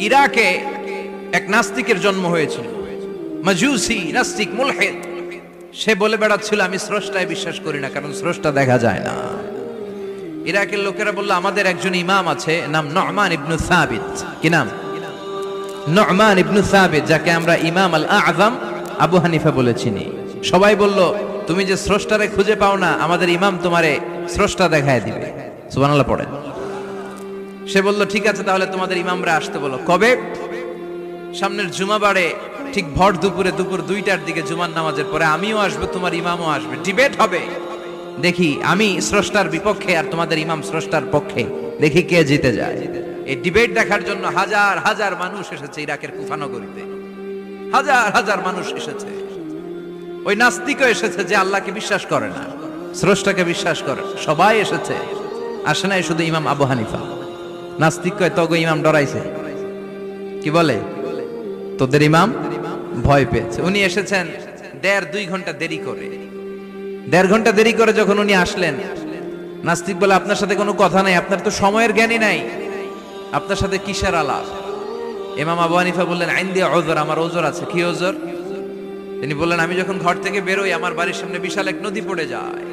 ইরাকে এক নাস্তিকের জন্ম হয়েছিল, মাজুসি নাস্তিক মুলহিদ। সে বলে বেড়াচ্ছিল আমি স্রষ্টায় বিশ্বাস করি না, কারণ স্রষ্টা দেখা যায় না। ইরাকের লোকেরা বলল আমাদের একজন ইমাম আছে, নাম নু'মান ইবনে সাবিত। কি নাম? নু'মান ইবনে সাবিত, যাকে আমরা ইমাম আল আযম আবু হানিফা বলে চিনি। সবাই বলল তুমি যে স্রষ্টারে খুঁজে পাও না, আমাদের ইমাম তোমারে স্রষ্টা দেখায় দিবে। সুবহানাল্লাহ পড়েন। সে বলল ঠিক আছে, তাহলে তোমাদের ইমামরা আসতে বলো। কবে? সামনের জুমাবারে ঠিক ভর দুপুরে, দুপুর 2টার দিকে জুমার নামাজের পরে আমিও আসবো, তোমার ইমামও আসবে, ডিবেট হবে। দেখি আমি স্রষ্টার বিপক্ষে আর তোমাদের ইমাম স্রষ্টার পক্ষে, দেখি কে জিতে যায়। এই ডিবেট দেখার জন্য হাজার হাজার মানুষ এসেছে ইরাকের কুফা নগরীতে। হাজার হাজার মানুষ এসেছে। ওই নাস্তিকও এসেছে যে আল্লাহকে বিশ্বাস করে না, স্রষ্টাকে বিশ্বাস করে। সবাই এসেছে, আসে নাই শুধু ইমাম আবু হানিফা। নাস্তিক কয় তগো ইমাম ডরাইছে। কি বলে? তোদের ইমাম ভয় পেয়েছে। উনি এসেছেন 1.5-2 ঘন্টা দেরি করে। 1.5 ঘন্টা দেরি করে যখন উনি আসলেন, নাস্তিক বলে আপনার সাথে কোনো কথা নাই, আপনার তো সময়ের জ্ঞানই নাই, আপনার সাথে কিসের আলাপ? ইমাম আবু হানিফা বললেন আইন্দি ওযর, আমার ওযর আছে। কি ওযর? তিনি বললেন আমি যখন ঘর থেকে বেরোই আমার বাড়ির সামনে বিশাল এক নদী পড়ে যায়,